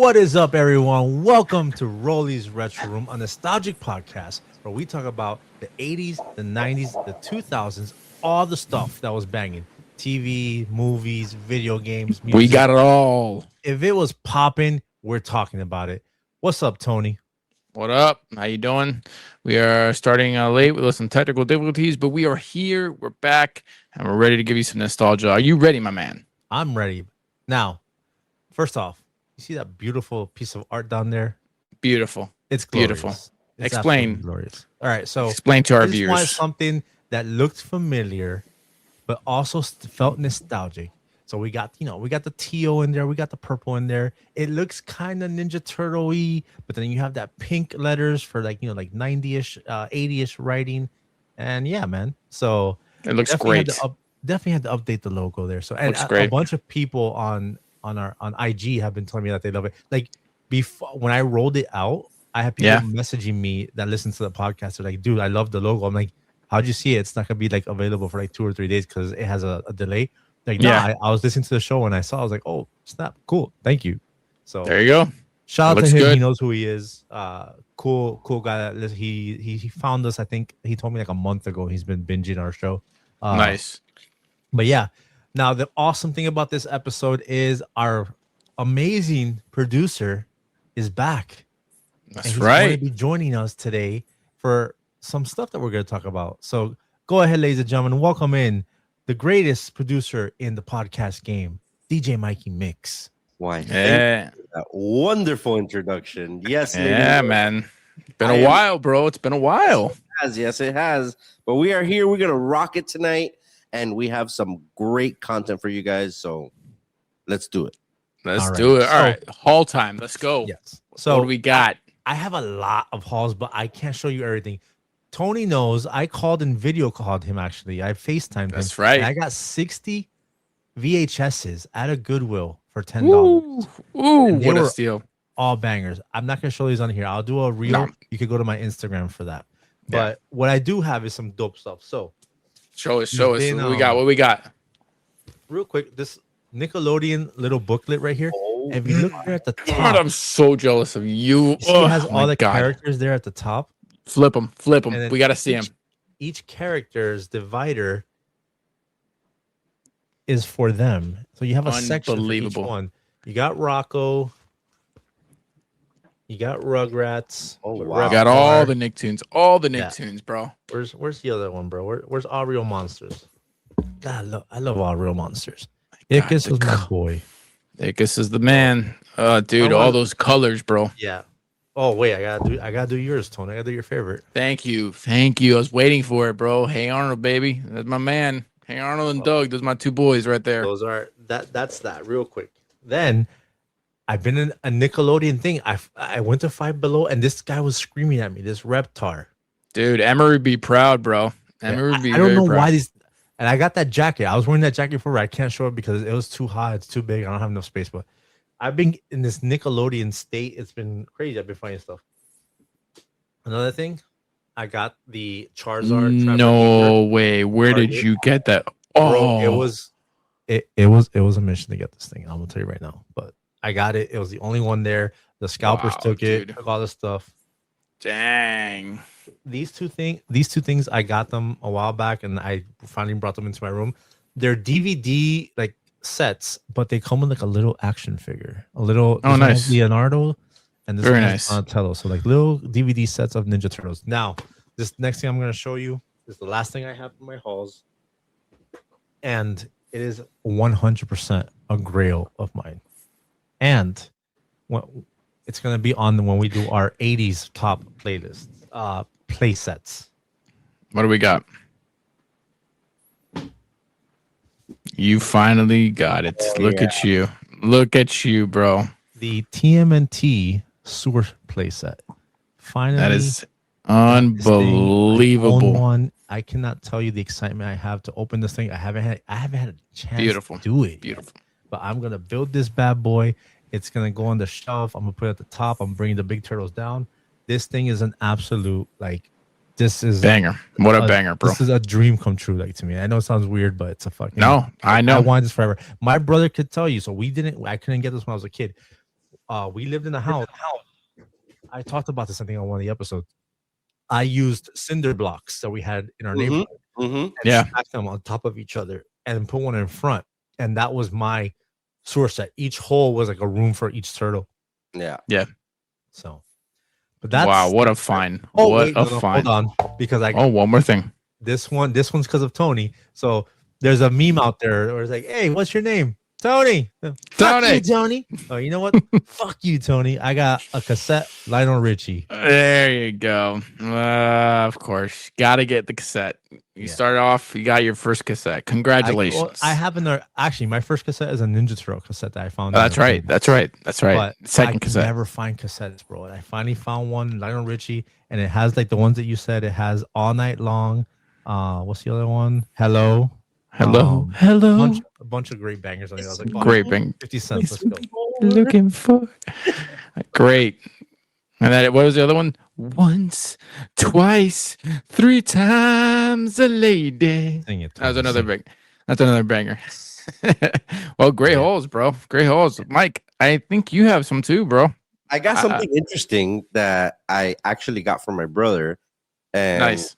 What is up, everyone? Welcome to Roly's Retro Room, a nostalgic podcast where we talk about the 80s, the 90s, the 2000s, all the stuff that was banging. TV, movies, video games, We music. got it all. If it was popping, we're talking about it. What's up, Tony? What up? How you doing? We are starting late with some technical difficulties, but we are here. We're back, and we're ready to give you some nostalgia. Are you ready, my man? I'm ready. Now, first off, you see that beautiful piece of art down there? Beautiful. It's glorious. Beautiful. It's Explain. absolutely glorious. All right, so Explain to our I just wanted viewers. something that looked familiar, but also felt nostalgic. So we got the teal in there, we got the purple in there. It looks kind of Ninja Turtle-y, but then you have that pink letters for like 90-ish, 80-ish writing. And yeah, man. So It looks definitely great. definitely had to update the logo there. So and Looks a great. bunch of people on IG have been telling me that they love it. Like before, when I rolled it out, I had people messaging me that listen to the podcast. They're like, dude, I love the logo. I'm like, how'd you see it? It's not gonna be like available for like 2 or 3 days because it has a delay. Like, Yeah. I was listening to the show and I saw, I was like, oh, snap, cool, thank you. So There you go. shout out to Looks him. good. He knows who he is. Cool guy. That he found us. I think he told me like a month ago. He's been binging our show. Nice. But yeah, now the awesome thing about this episode is our amazing producer is back. That's And he's going to right. be joining us today for some stuff that we're going to talk about. So go ahead, ladies and gentlemen, welcome in the greatest producer in the podcast game, DJ Mikey Mix. Why? Thank Yeah. you for that wonderful introduction. Yes, Yeah, ladies. man. Been a while, bro. It's been a while. It has. Yes, it has. But we are here. We're gonna rock it tonight, and we have some great content for you guys. So let's do it. Let's All right. do it. So- All right. Haul time. Let's go. Yes. So what do we got? I have a lot of hauls, but I can't show you everything. Tony knows I called and video called him, actually. I FaceTimed him. That's right. And I got 60 VHSs at a Goodwill for $10. Ooh, And they what a were steal. All bangers. I'm not going to show these on here. I'll do a reel. No. You could go to my Instagram for that. Yeah. But what I do have is some dope stuff. So, Show us. Been, What we got? What we got? real quick, this Nickelodeon little booklet right here. Oh, If you look there at the God, top, I'm so jealous of you. you see it has my all the God. characters there at the top. Flip them. And then We got to see them. Each character's divider is for them. So you have a section for each Unbelievable. one. You got Rocco. You got Rugrats. Oh, with wow. We got all the Reptar. Nicktoons. All the Yeah. Nicktoons, bro. Where's the other one, bro? Where's All Real Monsters? God, I love All Real Monsters. Ickis the was my co- boy. Dacus is the man. Dude, I all want- those colors, bro. Yeah. Oh wait, I gotta do yours, Tony. I gotta do your favorite. Thank you. I was waiting for it, bro. Hey Arnold, baby. That's my man. Hey Arnold and Doug. Those are my two boys right there. Those are that's that real quick. Then I've been in a Nickelodeon thing. I went to Five Below and this guy was screaming at me. This Reptar. Dude, Emery would be proud, bro. Emery would be I don't very know proud. why these. And I got that jacket. I was wearing that jacket before. I can't show it because it was too hot. It's too big. I don't have enough space. But I've been in this Nickelodeon state. It's been crazy. I've been finding stuff. Another thing, I got the Charizard. Trapper No way. Where did Target. you get that? Keeper. Oh, Bro, it was a mission to get this thing. I'm gonna tell you right now. But I got it. It was the only one there. The scalpers Wow, took it. dude. Took all the stuff. dang. These two things, I got them a while back, and I finally brought them into my room. They're DVD like sets, but they come with like a little action figure, a little. Oh, this one has nice. Leonardo, and this Very one nice. has Donatello. So like little DVD sets of Ninja Turtles. Now, this next thing I'm gonna show you is the last thing I have in my hauls, and it is 100% a grail of mine, and it's gonna be on when we do our 80s top playlist. Play sets. What do we got? You finally got it. Oh, Look yeah. at you. Look at you, bro. The TMNT sewer playset. Finally, That is this thing, I own unbelievable. one. I cannot tell you the excitement I have to open this thing. I haven't had a chance Beautiful. to do it. Beautiful. But I'm gonna build this bad boy. It's gonna go on the shelf. I'm gonna put it at the top. I'm bringing the big turtles down. This thing is an absolute this is Banger. What a banger, bro. This is a dream come true, to me. I know it sounds weird, but it's a fucking No, I know. I wanted this forever. My brother could tell you. So I couldn't get this when I was a kid. we lived in a house. I talked about this, I think, on one of the episodes. I used cinder blocks that we had in our neighborhood and Yeah. stacked them on top of each other and put one in front. And that was my source set. Each hole was like a room for each turtle. Yeah. So, but that's Wow, what a find. Oh, What wait, a no, find. hold on, because I Oh, one more thing. this one's because of Tony. So there's a meme out there where it's like, "Hey, what's your name?" Tony. Fuck you, Tony. Oh, you know what? Fuck you, Tony. I got a cassette, Lionel Richie. There you go. Of course, gotta get the cassette. You started off. You got your first cassette. Congratulations. I have another. Actually, my first cassette is a Ninja Turtle cassette that I found. That's right. That's right. That's right. But Second I cassette. never find cassettes, bro. And I finally found one, Lionel Richie, and it has like the ones that you said. It has All Night Long. What's the other one? Hello. Hello. A bunch of great bangers on it. I was like, Great bang. 50 cents. Let's go. Looking for. Great. And then what was the other one? Once, twice, 3 times a lady. Sing it, That was Tony, another sing it. big. That's another banger. Well, great holes, bro. Great holes. Mike, I think you have some too, bro. I got something interesting that I actually got from my brother. And Nice.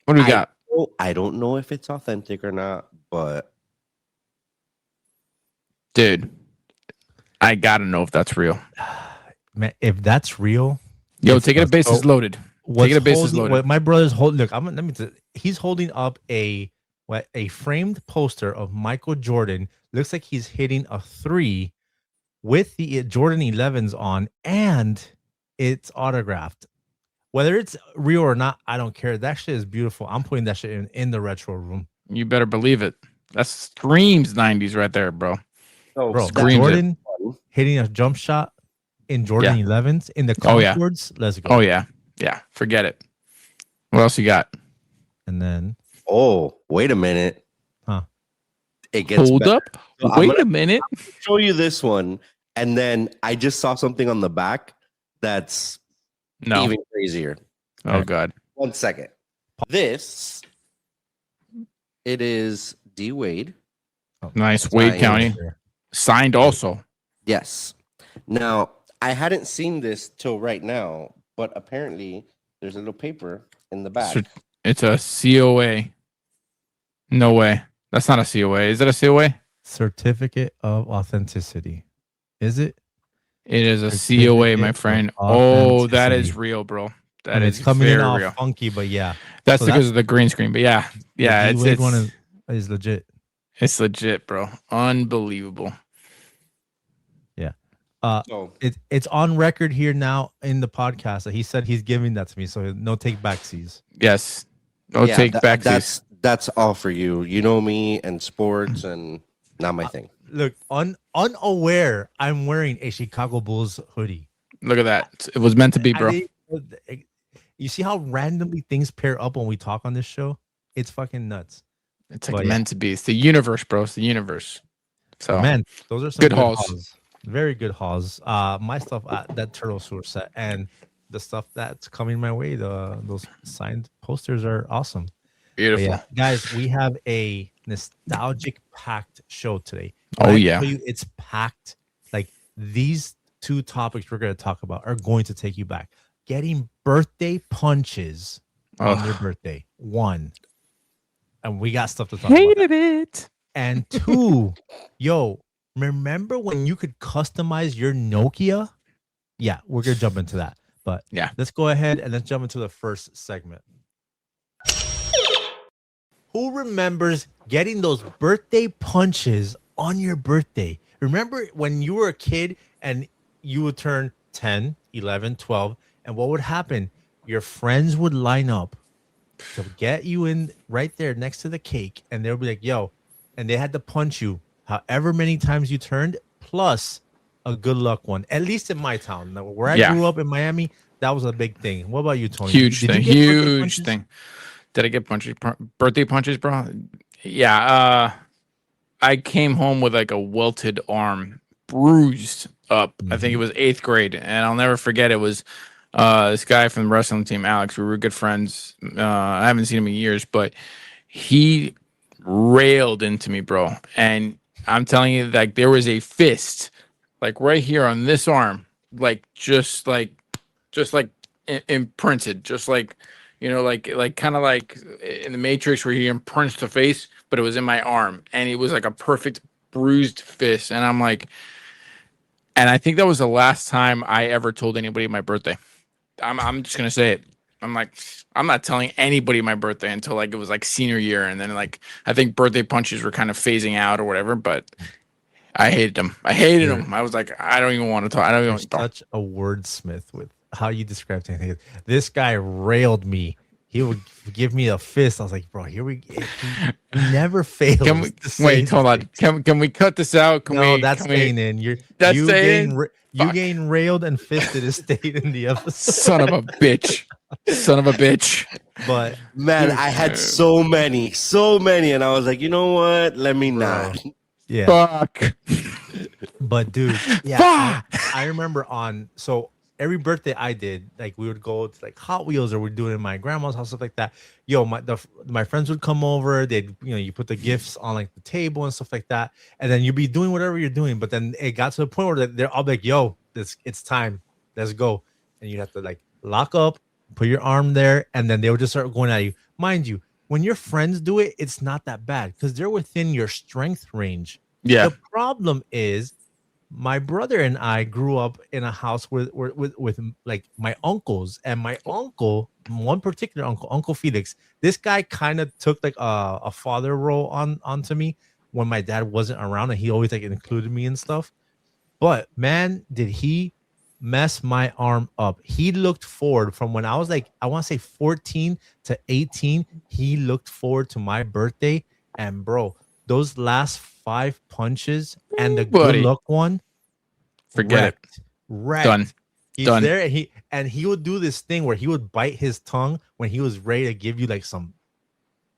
What do we got? I don't know if it's authentic or not, but Dude, I gotta know if that's real. Man, if that's real, Yo, it's take it a- at bases loaded. Take it at bases holding, loaded. what my brother's holding. Look, let me. He's holding up a framed poster of Michael Jordan. Looks like he's hitting a 3 with the Jordan 11s on, and it's autographed. Whether it's real or not, I don't care. That shit is beautiful. I'm putting that shit in the retro room. You better believe it. That screams 90s right there, bro. Bro, Screams Jordan hitting a jump shot in Jordan 11s in the Oh, yeah. Concords. Let's go. Oh, yeah. Yeah. Forget it. What else you got? And then wait a minute. Huh. It gets Hold better. up. So I'm Wait gonna a minute. show you this one, and then I just saw something on the back that's No. even crazier. Oh, God. 1 second. This it is D Wade. Nice. Wade Signed. County. Signed also. Yes. Now I hadn't seen this till right now, but apparently there's a little paper in the back. It's a COA. No way. That's not a COA. Is it a COA? Certificate of authenticity. Is it? It is a Certificate COA, my of friend. Oh, that is authenticity. real, bro. That And is it's coming in very all real. funky, but yeah. That's So because of the green screen. But yeah, yeah, the D-Wade one it's is legit. it's legit, bro. Unbelievable. So It's on record here now in the podcast that he said he's giving that to me, so no take backsies. Yes. No yeah, take back. that's all for you. You know me and sports and not my thing. Look, unaware, I'm wearing a Chicago Bulls hoodie. Look at that. It was meant to be, bro. You see how randomly things pair up when we talk on this show? It's fucking nuts. It's like But yeah. meant to be. It's the universe, bro. It's the universe. So Man, those are some Good good hauls. hauls. Very good hauls. My stuff, that turtle sword set, and the stuff that's coming my way, those signed posters are awesome. But beautiful. yeah, guys, we have a nostalgic packed show today. Oh, When I yeah. tell you it's packed. Like these 2 topics we're going to talk about are going to take you back. Getting birthday punches on your birthday. 1. And we got stuff to talk about. Hated it. And 2, yo, remember when you could customize your Nokia? Yeah, we're going to jump into that. But Yeah. let's go ahead and let's jump into the first segment. Who remembers getting those birthday punches on your birthday? Remember when you were a kid and you would turn 10, 11, 12, and what would happen? Your friends would line up to get you in right there next to the cake, and they'll be like, yo, and they had to punch you however many times you turned, plus a good luck one. At least in my town. Now, where I Yeah. grew up in Miami, that was a big thing. What about you, Tony? Huge Did you thing. get birthday Huge punches? thing. Did I get birthday punches, bro? Yeah. I came home with like a welted arm, bruised up. I think it was 8th grade, and I'll never forget. It was this guy from the wrestling team, Alex. We were good friends. I haven't seen him in years, but he railed into me, bro. And I'm telling you, like there was a fist like right here on this arm, like just like imprinted, just like like kind of like in the Matrix where he imprints the face, but it was in my arm, and it was like a perfect bruised fist, and I'm like, and I think that was the last time I ever told anybody my birthday. I'm just gonna say it. I'm like, I'm not telling anybody my birthday until like it was like senior year, and then like I think birthday punches were kind of phasing out or whatever. But I hated them. I hated them. I was like, I don't even want to talk. I don't even You're want to talk. such a wordsmith with how you describe things. This guy railed me. He would give me a fist. I was like, bro, here we go. He never fails. Can we wait? Hold on. Can we cut this out? No, that's staying in. You getting railed and fisted is staying in the episode. Son of a bitch. Son of a bitch. But man, I had so many, and I was like, you know what? Let me not. Yeah. Fuck. But dude, yeah, I remember so every birthday I did, like we would go to like Hot Wheels or we'd do it in my grandma's house, stuff like that. Yo, my friends would come over. They'd, you put the gifts on like the table and stuff like that, and then you'd be doing whatever you're doing. But then it got to the point where they're all like, "Yo, it's time, let's go," and you have to like lock up, put your arm there, and then they would just start going at you. Mind you, when your friends do it, it's not that bad because they're within your strength range. Yeah. The problem is, my brother and I grew up in a house with like my uncles, and my uncle, one particular uncle, Uncle Felix, this guy kind of took like a father role onto me when my dad wasn't around, and he always like included me and stuff. But man, did he mess my arm up. He looked forward from when I was like, I want to say 14 to 18. He looked forward to my birthday, and bro, those last 5 punches and the good luck one, forget wrecked. Done. He's Done. there, and he would do this thing where he would bite his tongue when he was ready to give you like some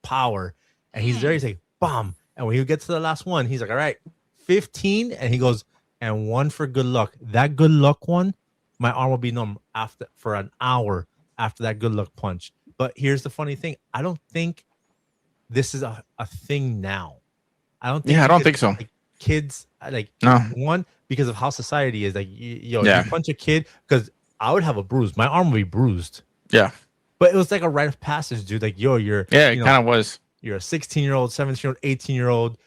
power, and he's there. He's like, "Bomb!" And when he gets to the last one, he's like, "All right, 15," and he goes, "And one for good luck." That good luck one, my arm will be numb for an hour after that good luck punch. But here's the funny thing: I don't think this is a thing now. I don't think. Yeah, I don't think so. Like, kids, like, no. One, because of how society is, like, you punch a kid, because I would have a bruise. My arm would be bruised. Yeah. But it was like a rite of passage, dude. Like, yo, it kind of was. You're a 16-year-old, 17-year-old, 18-year-old.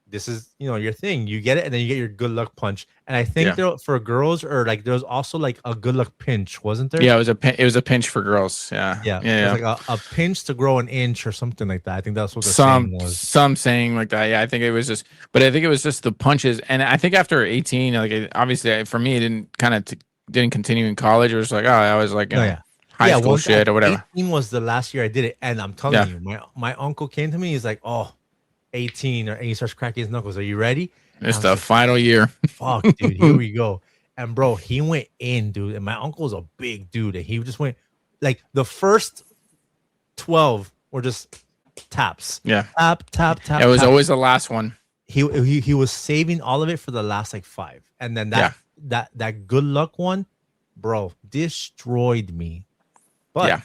This is, your thing. You get it, and then you get your good luck punch. And I think there, for girls, or like, there was also like a good luck pinch, wasn't there? Yeah, it was a pinch for girls. Yeah. Yeah. It was like a pinch to grow an inch or something like that. I think that's what the saying was. Some saying like that. Yeah, I think it was just, but I think it was just the punches. And I think after 18, like, obviously for me, it didn't continue in college. It was like, I was like, high school shit or whatever. 18 was the last year I did it, and I'm telling you, my uncle came to me. He's like, "Oh, 18," and he starts cracking his knuckles. Are you ready? It's the final year. Fuck, dude, here we go. And bro, he went in, dude. And my uncle's a big dude, and he just went like the first 12 were just taps. Yeah, tap. It was always the last one. He was saving all of it for the last like 5, and then that good luck one, bro, destroyed me. But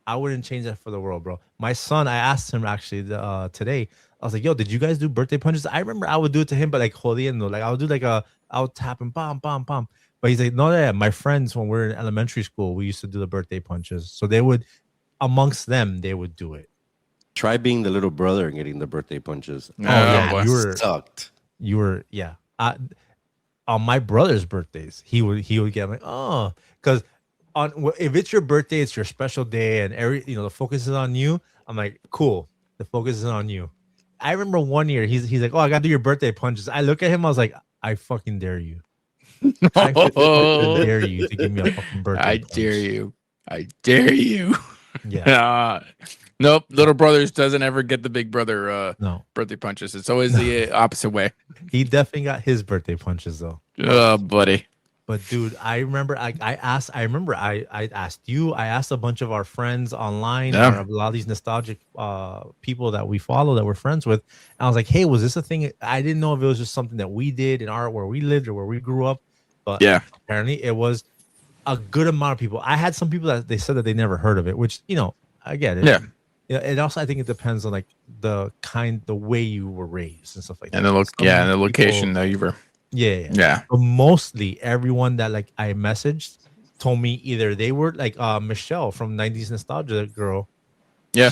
I wouldn't change that for the world, bro. My son, I asked him actually today. I was like, "Yo, did you guys do birthday punches?" I remember I would do it to him, but like jodiendo, like I would do like I would tap him, bam. But he's like, "No, my friends, when we were in elementary school, we used to do the birthday punches. So they would, amongst them, they would do it." Try being the little brother and getting the birthday punches. You were sucked. You were, yeah. On my brother's birthdays, he would get like, "Oh," because if it's your birthday, it's your special day, and the focus is on you. I'm like, cool. The focus is on you. I remember one year he's like, "Oh, I gotta do your birthday punches." I look at him, I was like, "I fucking dare you. I fucking dare you to give me a fucking birthday I punch. I dare you." Yeah. Nope. Little brothers doesn't ever get the big brother No birthday punches. It's always the opposite way. He definitely got his birthday punches though. Oh, buddy. But dude, I remember I asked you, I asked a bunch of our friends online, or a lot of these nostalgic people that we follow that we're friends with. And I was like, "Hey, was this a thing?" I didn't know if it was just something that we did in where we lived or where we grew up. But apparently it was a good amount of people. I had some people that they said that they never heard of it, which, I get it. Yeah. And also I think it depends on like the way you were raised and stuff like that. And the location that you were. Yeah. But mostly everyone that like I messaged told me either they were like Michelle from 90s Nostalgia Girl. Yeah.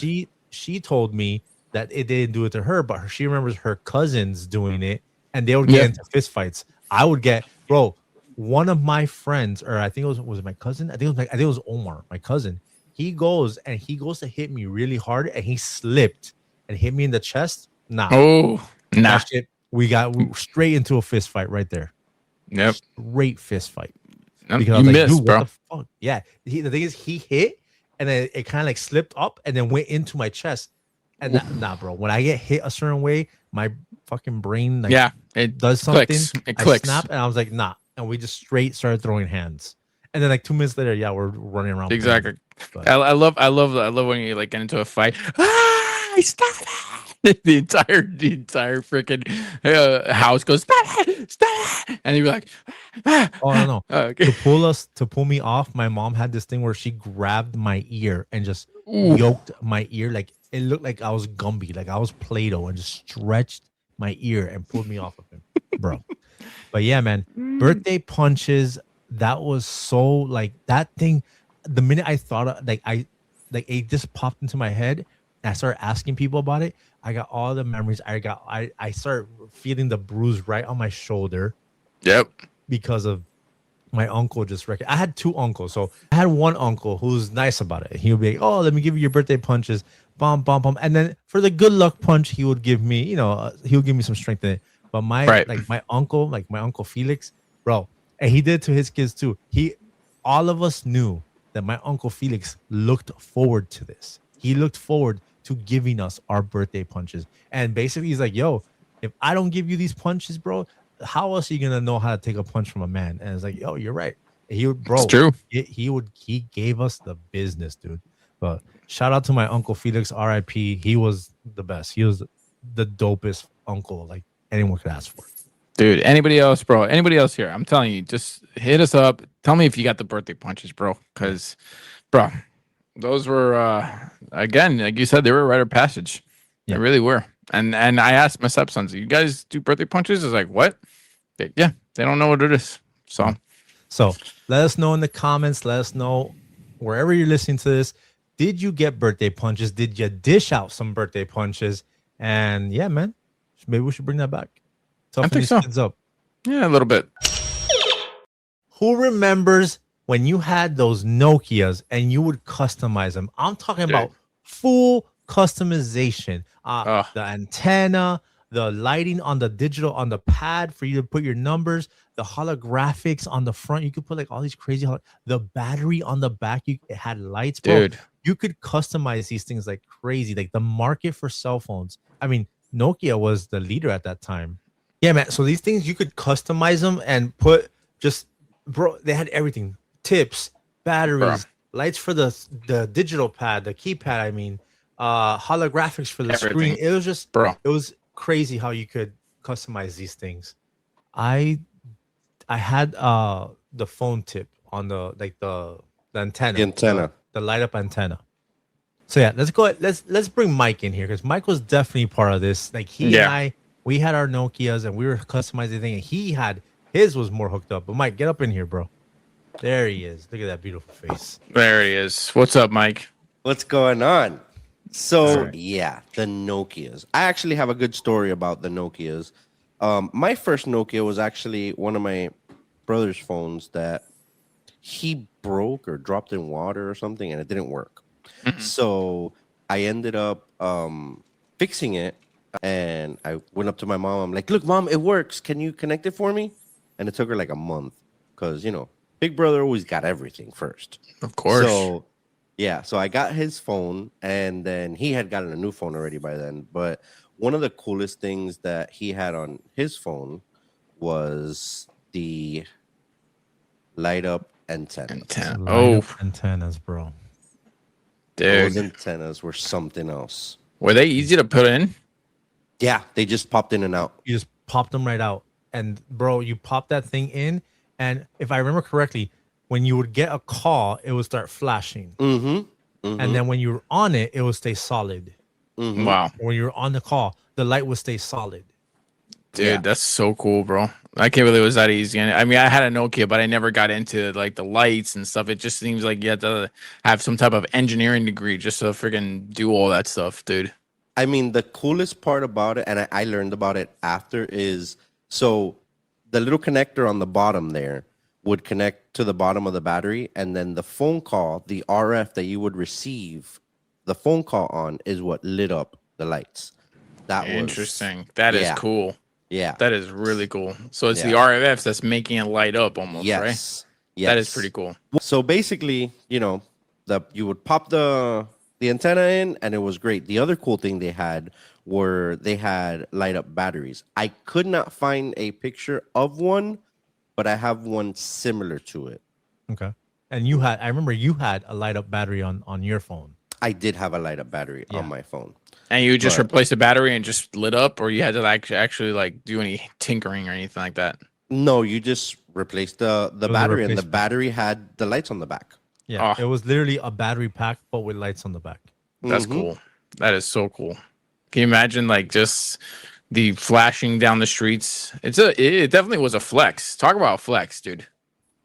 She told me that it didn't do it to her, but she remembers her cousins doing it, and they would get Yeah. into fist fights. I would get, bro. One of my friends, or I think it was it my cousin. I think it was Omar, my cousin. He goes to hit me really hard, and he slipped and hit me in the chest. Nah, Oh, nah. that shit. We were straight into a fist fight right there. Yep. Straight fist fight. Nope, Because I you was like, missed, dude, bro. what the fuck? Yeah. The thing is, he hit and then it kind of like slipped up and then went into my chest. And nah, bro. When I get hit a certain way, my fucking brain like Yeah, it does something. clicks. It I clicks. snap and I was like, nah. And we just straight started throwing hands. And then like 2 minutes later, yeah, we're running around. Exactly. But- I love when you like get into a fight. Ah, stop it! The entire freaking house goes stop it, and you're like, Oh no. okay. To pull me off, my mom had this thing where she grabbed my ear and just Ooh. yoked my ear. Like it looked like I was Gumby, like I was Play-Doh, and just stretched my ear and pulled me off of him, bro. But yeah, man, birthday punches. That was so like that thing. The minute I thought of, it just popped into my head. And I started asking people about it. I got all the memories. I started feeling the bruise right on my shoulder. Yep. Because of my uncle just I had 2 uncles. So I had one uncle who's nice about it. He would be like, oh, let me give you your birthday punches. Bum, bum, bum. And then for the good luck punch, he would give me, he would give me some strength in it. But my uncle Felix, bro, and he did to his kids too. All of us knew that my uncle Felix looked forward to this. He looked forward to giving us our birthday punches. And basically he's like, yo, if I don't give you these punches, bro, how else are you gonna know how to take a punch from a man? And it's like, yo, you're right. He would, bro. It's true. He gave us the business, dude. But shout out to my uncle Felix, R.I.P. He was the best. He was the dopest uncle like anyone could ask for. Dude, anybody else, bro? Anybody else here? I'm telling you, just hit us up. Tell me if you got the birthday punches, bro. Because, bro, those were again, like you said, they were a rite of passage. Yeah. They really were. And I asked my stepsons, "You guys do birthday punches?" It's like, what? Yeah, they don't know what it is. So let us know in the comments. Let us know wherever you're listening to this. Did you get birthday punches? Did you dish out some birthday punches? And yeah, man, maybe we should bring that back. I think so. Kids up. Yeah, a little bit. Who remembers when you had those Nokias and you would customize them? I'm talking about full customization. The antenna, the lighting on the digital on the pad for you to put your numbers, the holographics on the front. You could put like all these crazy. The battery on the back, it had lights, bro. Dude. You could customize these things like crazy. Like the market for cell phones. I mean, Nokia was the leader at that time. Yeah, man. So these things you could customize them and put just, bro. They had everything: tips, batteries, lights for the digital pad, the keypad. I mean, holographics for the screen. It was just, bro. It was crazy how you could customize these things. I had the phone tip on the antenna, the light up antenna. So yeah, let's go. Let's bring Mike in here because Mike was definitely part of this. Like and I. We had our Nokias and we were customizing thing, and he had his was more hooked up. But Mike, get up in here, bro. There he is. Look at that beautiful face. There he is. What's up, Mike? What's going on? So yeah, the Nokias. I actually have a good story about the Nokias. My first Nokia was actually one of my brother's phones that he broke or dropped in water or something, and it didn't work. So I ended up fixing it. And I went up to my mom. I'm like, look, mom, it works. Can you connect it for me? And it took her like a month because, big brother always got everything first. Of course. So, yeah. So I got his phone and then he had gotten a new phone already by then. But one of the coolest things that he had on his phone was the light up antenna. Antennas, bro. Dude. Those antennas were something else. Were they easy to put in? Yeah, they just popped in and out. You just popped them right out. And bro, you pop that thing in. And if I remember correctly, when you would get a call, it would start flashing. And then when you were on it, it would stay solid. Wow. When you were on the call, the light would stay solid. Dude, Yeah. that's so cool, bro. I can't believe it was that easy. And I mean, I had a Nokia, but I never got into like the lights and stuff. It just seems like you had to have some type of engineering degree just to freaking do all that stuff, dude. I mean, the coolest part about it, and I learned about it after, is so the little connector on the bottom there would connect to the bottom of the battery, and then the phone call, the RF that you would receive the phone call on, is what lit up the lights. That was Interesting. That is yeah. cool. Yeah. That is really cool. So it's the Yeah. RFs that's making it light up almost, right? Yes. Yes. That is pretty cool. So basically, you would pop the antenna in, and it was great. The other cool thing they had light up batteries. I could not find a picture of one, but I have one similar to it. Okay. And I remember you had a light up battery on your phone. I did have a light up battery on my phone. And you just But- replaced the battery and just lit up, or you had to actually like do any tinkering or anything like that? No, you just replaced the was a battery, and the replacement. battery had the lights on the back. Yeah. Oh. It was literally a battery pack, but with lights on the back. That's Mhm. cool. That is so cool. Can you imagine like just the flashing down the streets? It definitely was a flex. Talk about flex, dude.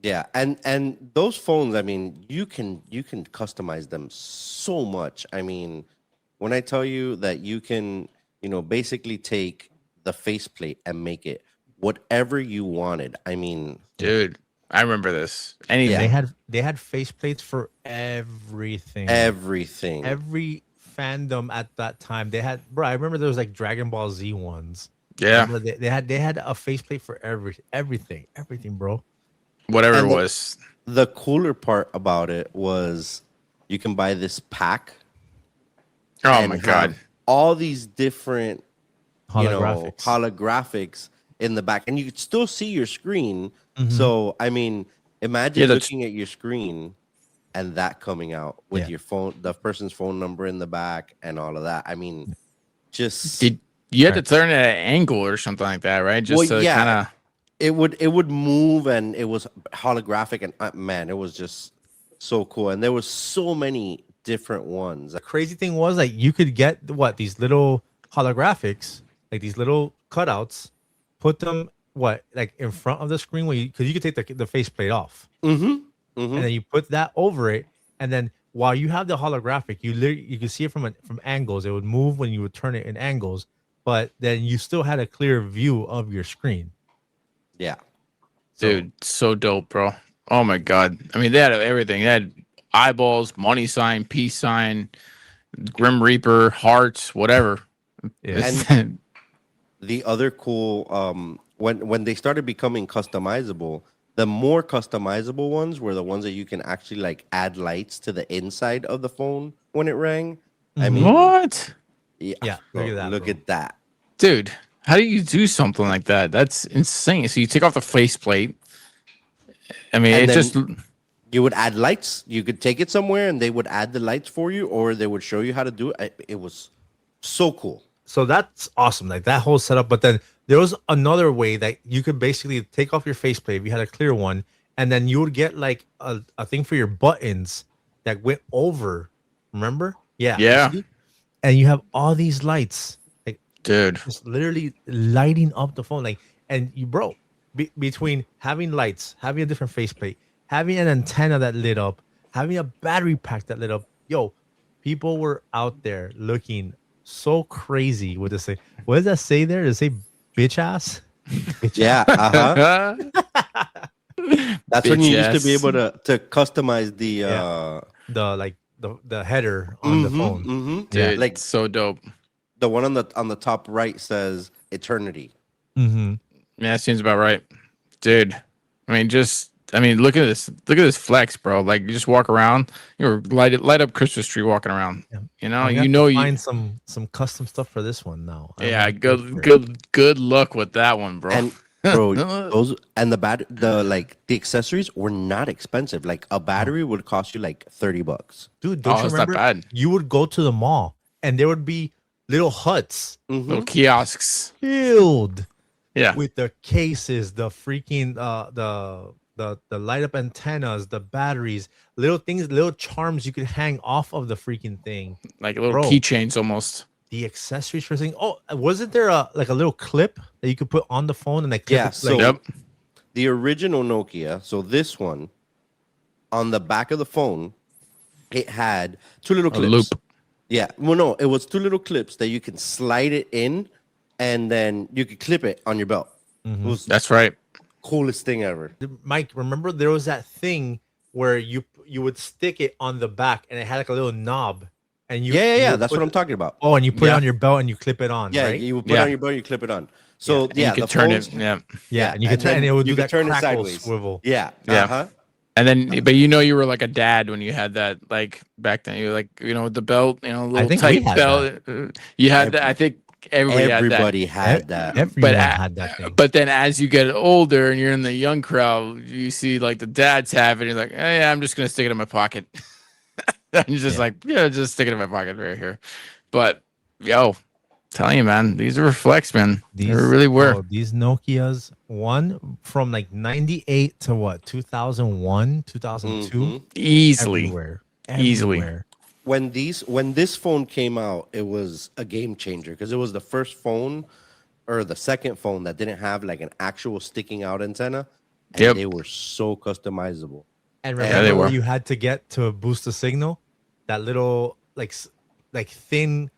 Yeah, and those phones, I mean, you can customize them so much. I mean, when I tell you that you can, basically take the faceplate and make it whatever you wanted. I mean, Dude, I remember this. Anything. They had faceplates for everything. everything. Every fandom at that time. They had, bro, I remember there was like Dragon Ball Z ones. Yeah. Remember they had a faceplate for everything, bro. Whatever And it the- was. The cooler part about it was you can buy this pack. Oh and my have god. all these different Holographics. holographics in the back, and you could still see your screen. Mhm. So I mean, imagine Yeah, that's- looking at your screen and that coming out with Yeah. your phone, the person's phone number in the back, and all of that. I mean, just You had to turn it at an angle or something like that, right? Just Well, to yeah. kind of. it would move, and it was holographic, and man, it was just so cool. And there was so many different ones. The crazy thing was like you could get these little holographics, like these little cutouts, put them like in front of the screen because you could take the faceplate off, Mm-hmm. and then you put that over it, and then while you have the holographic, you can see it from angles. It would move when you would turn it in angles, but then you still had a clear view of your screen. Yeah. So- Dude, so dope, bro. Oh my god. I mean, they had everything. They had eyeballs, money sign, peace sign, Grim Reaper, hearts, whatever. Yeah. And The other cool when they started becoming customizable, the more customizable ones were the ones that you can actually like add lights to the inside of the phone when it rang. I mean, what? Yeah, bro, look at that, Look bro. at that. Dude, how do you do something like that? That's insane. So you take off the faceplate. I mean, And it then- just You would add lights. You could take it somewhere, and they would add the lights for you, or they would show you how to do it. It was so cool. So that's awesome, like that whole setup. But then there was another way that you could basically take off your faceplate if you had a clear one, and then you would get like a thing for your buttons that went over. Remember? Yeah. Yeah. See? And you have all these lights, like dude. just literally lighting up the phone, like, and you, bro, between having lights, having a different faceplate, having an antenna that lit up, having a battery pack that lit up, yo, people were out there looking so crazy with this thing. What does that say there? Does it say bitch ass? Bitch Yeah. Uh-huh. That's when you Bitch used to be ass. able to customize the Yeah. The like the header on the phone. mhm. Yeah. Dude, Like so dope. the one on the top right says eternity. Mm-hmm. Yeah, that seems about right. Dude. I mean, look at this. Look at this flex, bro. Like you just walk around, you're light up Christmas tree walking around. Yeah. You know, I'm gonna you have know to you find some custom stuff for this one now. I don't yeah, have to good for it. good luck with that one, bro. And bro, those and the accessories were not expensive. Like a battery would cost you like $30. Dude, don't Oh, you it's not remember? bad. You would go to the mall and there would be little huts Little kiosks. filled Yeah. with the cases, the freaking the light up antennas, the batteries, little things, little charms you could hang off of the freaking thing. Like little Bro. keychains almost. the accessories for thing. Oh, wasn't there a little clip that you could put on the phone and like clip Yeah, it, so like, the original Nokia, so this one on the back of the phone, it had two little A clips. loop. Yeah, well, no, it was two little clips that you can slide it in, and then you could clip it on your belt. It was That's right. coolest thing ever. Mike, remember there was that thing where you would stick it on the back and it had like a little knob, and you Yeah. would That's put what I'm talking about. Oh, and you put it Yeah. on your belt and you clip it on, Yeah, right? you would put it on your belt, you clip it on. So And yeah, you could the turn phones, it. Yeah. Yeah, and you could turn, then and it would you do could that turn it crackle sideways. swivel. Yeah, Yeah. uh-huh. And then, but you were like a dad when you had that, like back then. You were like, with the belt, a little think we tight had belt. You had that. I think Everybody had had that. Everyone But had that thing. But then as you get older and you're in the young crowd, you see like the dads have it. You're like, hey, I'm just gonna stick it in my pocket. I'm just like, just stick it in my pocket right here. But telling you, man, these are flex, man. They really were. These Nokias, one from like 98 to what, 2001, 2002, Mhm. Easily. everywhere. Easily. Everywhere. When this phone came out, it was a game changer because it was the first phone or the second phone that didn't have like an actual sticking out antenna, and Yep. they were so customizable. And Yeah, remember they where were. you had to get to boost the signal? That little like thin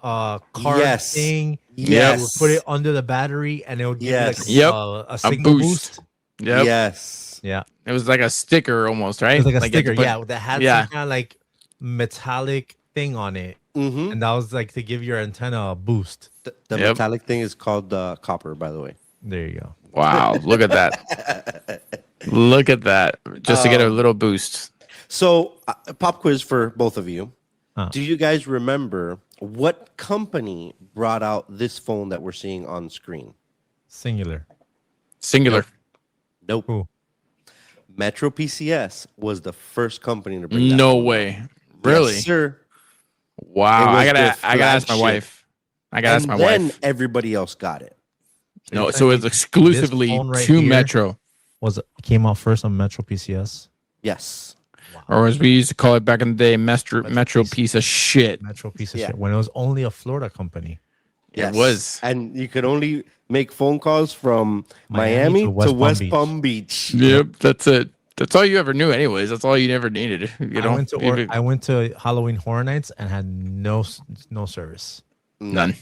card Yes. thing. Yes. You would put it under the battery and it would give Yes. you like Yep. a signal boost. Yep. Yes. Yeah. It was like a sticker almost, right? It was like a you had to sticker, put- that had Yeah. some kind of like metallic thing on it. Mm-hmm. And that was like to give your antenna a boost. The Yep. metallic thing is called copper, by the way. There you go. Wow, look at that. Look at that. Just to get a little boost. So, pop quiz for both of you. Huh. Do you guys remember what company brought out this phone that we're seeing on screen? Singular. Singular. Nope. Who? Metro PCS was the first company to bring that No phone out. way. Really? Yes, sir. Wow. It was I their gotta ask my flagship. wife. I gotta ask And my then wife. everybody else got it. No, you're so telling it's me exclusively this phone right to here Metro. Came out first on Metro PCS. Yes. Or as we used to call it back in the day, Metro piece of shit. Metro piece of Yeah. shit. When it was only a Florida company. Yes. It was. And you could only make phone calls from Miami to West Palm Beach. Yep, that's it. That's all you ever knew, anyways. That's all you never needed. You know, I went to Halloween Horror Nights and had no service. none.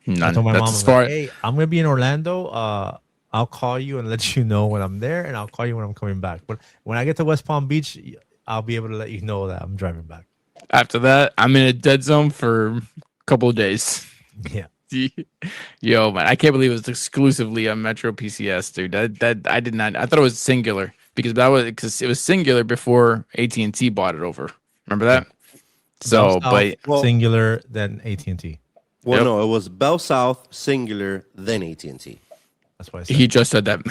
I told my That's mom, as I was far. like, hey, I'm gonna be in Orlando. I'll call you and let you know when I'm there, and I'll call you when I'm coming back. But when I get to West Palm Beach, I'll be able to let you know that I'm driving back. After that, I'm in a dead zone for a couple of days. Yeah. Yo, man, I can't believe it was exclusively on Metro PCS, dude. That I did not. I thought it was Singular because it was Singular before AT&T bought it over. Remember that? So, Bell but South, Singular, then AT&T. Well, Yep. no, it was Bell South, Singular, then AT&T. That's why I said he just said that.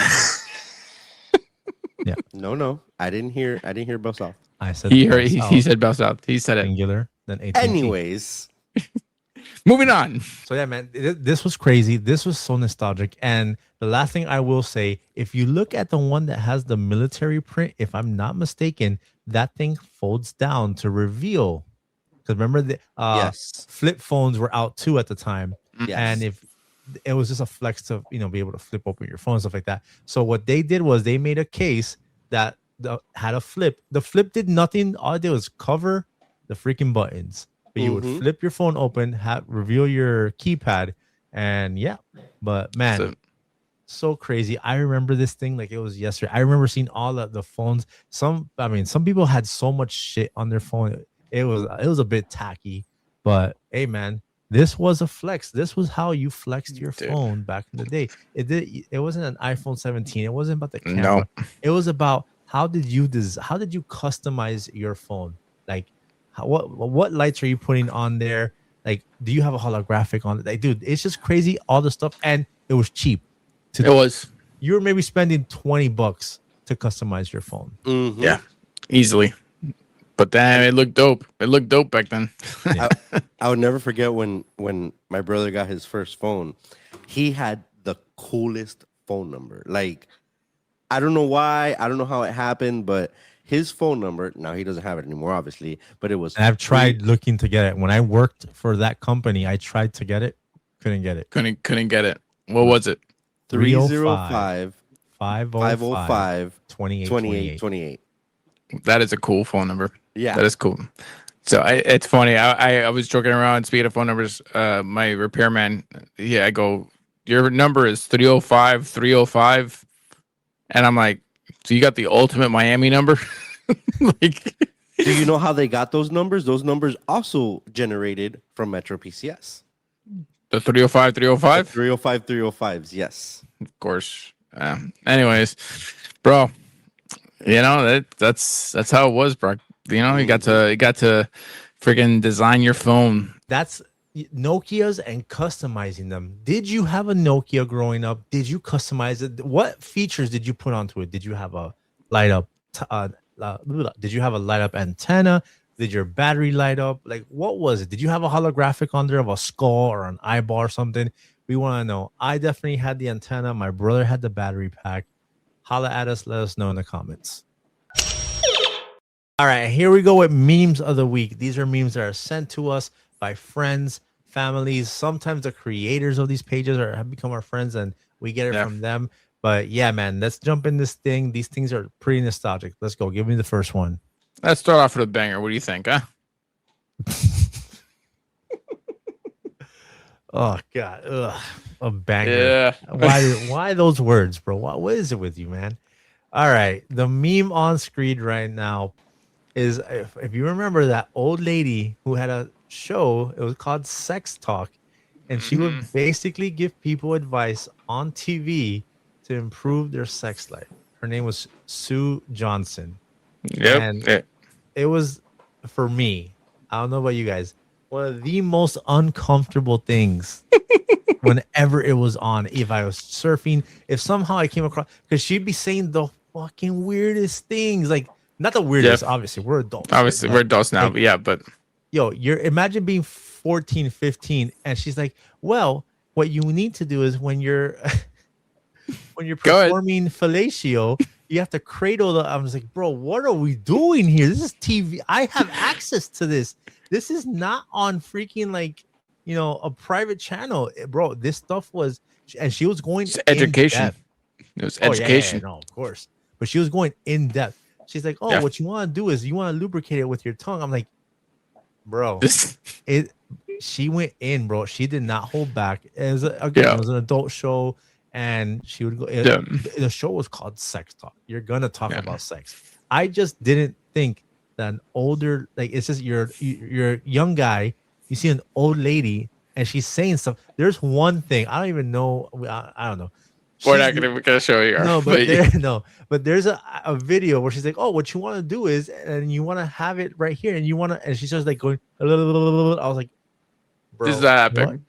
No, I didn't hear Bell South. I said he Bell heard. He South, said Bell South. He said it. Singular, then AT&T. Anyways, Moving on. So yeah, man, this was crazy. This was so nostalgic. And the last thing I will say, if you look at the one that has the military print, if I'm not mistaken, that thing folds down to reveal. Because remember the yes. flip phones were out too at the time. Yes. And if it was just a flex to be able to flip open your phone and stuff like that. So what they did was they made a case that had a flip. The flip did nothing. All it did was cover the freaking buttons. But you would flip your phone open, reveal your keypad, and yeah. But man, so crazy. I remember this thing like it was yesterday. I remember seeing all of the phones. Some people had so much shit on their phone. It was a bit tacky, but hey, man, this was a flex. This was how you flexed your phone back in the day. It wasn't an iPhone 17. It wasn't about the camera. No. It was about how did you customize your phone? Like what lights are you putting on there? Like, do you have a holographic on it? Like, dude, it's just crazy. All the stuff, and it was cheap. It was. You were maybe spending $20 to customize your phone. Mhm. Yeah, easily. But damn, it looked dope. It looked dope back then. I would never forget when my brother got his first phone. He had the coolest phone number. Like, I don't know why. I don't know how it happened, but his phone number. Now he doesn't have it anymore, obviously, but it was. And I've tried looking to get it. When I worked for that company, I tried to get it, couldn't get it. Couldn't get it. What was it? 305 505 505 2828. 2828. That is a cool phone number. Yeah. That is cool. So it's funny. I was joking around. Speaking of phone numbers, my repairman, I go, your number is 305 305, and I'm like, so you got the ultimate Miami number? Like, Do you know how they got those numbers? Those numbers also generated from Metro PCS. the 305 305? 305 305s, yes. Of course. Anyways, bro, that's how it was, bro. You got to freaking design your phone. That's Nokias and customizing them. Did you have a Nokia growing up? Did you customize it? What features did you put onto it? Did you have a light up? Did you have a light up antenna? Did your battery light up? Like, what was it? Did you have a holographic on there of a skull or an eyeball or something? We want to know. I definitely had the antenna. My brother had the battery pack. Holla at us. Let us know in the comments. All right, here we go with memes of the week. These are memes that are sent to us by friends, families. Sometimes the creators of these pages have become our friends, and we get it from them. But yeah, man, let's jump in this thing. These things are pretty nostalgic. Let's go. Give me the first one. Let's start off with a banger. What do you think, huh? Oh God, a banger. Yeah. Why those words, bro? What is it with you, man? All right, the meme on screen right now is if you remember that old lady who had a show. It was called Sex Talk, and she would basically give people advice on TV to improve their sex life. Her name was Sue Johnson. Yep. And it was, for me, I don't know about you guys, one of the most uncomfortable things whenever it was on. If I was surfing, if somehow I came across, because she'd be saying the fucking weirdest things, like not the weirdest, obviously we're adults. Obviously we're adults now, like, but you're imagine being 14, 15, and she's like, well, what you need to do is when you're performing fellatio, you have to cradle the. I was like, bro, what are we doing here? This is TV. I have access to this. This is not on freaking a private channel, bro. This stuff was, and she was going education. It was education. No, of course, but she was going in depth. She's like, oh, what you want to do is you want to lubricate it with your tongue. I'm like, bro, she went in, bro. She did not hold back. It was it was an adult show. And she would go. The show was called Sex Talk. You're gonna talk about sex. I just didn't think that an older, it's just you're a young guy. You see an old lady, and she's saying stuff. There's one thing I don't even know. I don't know. We're not gonna show you. But there's a video where she's like, "Oh, what you want to do is, and you want to have it right here, and you want to," and she's just like going. I was like, "Bro, is that epic?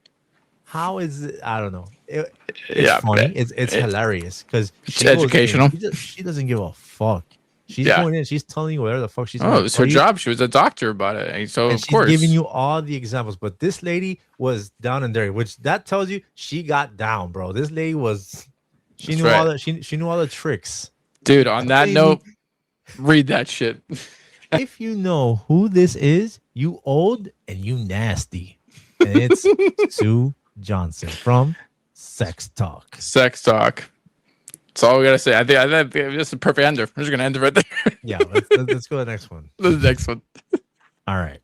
How is it? I don't know. It's funny. It's hilarious because it's educational. She doesn't give a fuck. She's going in. She's telling you whatever the fuck she's. Oh, it was her job. She was a doctor about it, and so she's giving you all the examples. But this lady was down and dirty, which that tells you she got down, bro. This lady was. She knew all the. She knew all the tricks. Dude, on that note, read that shit. If you know who this is, you old and you nasty, and it's Sue Johnson from Sex Talk. Sex Talk. That's all we gotta say. I think this is a perfect ender. We're just gonna end it right there. Yeah, let's go to the next one. The next one. All right.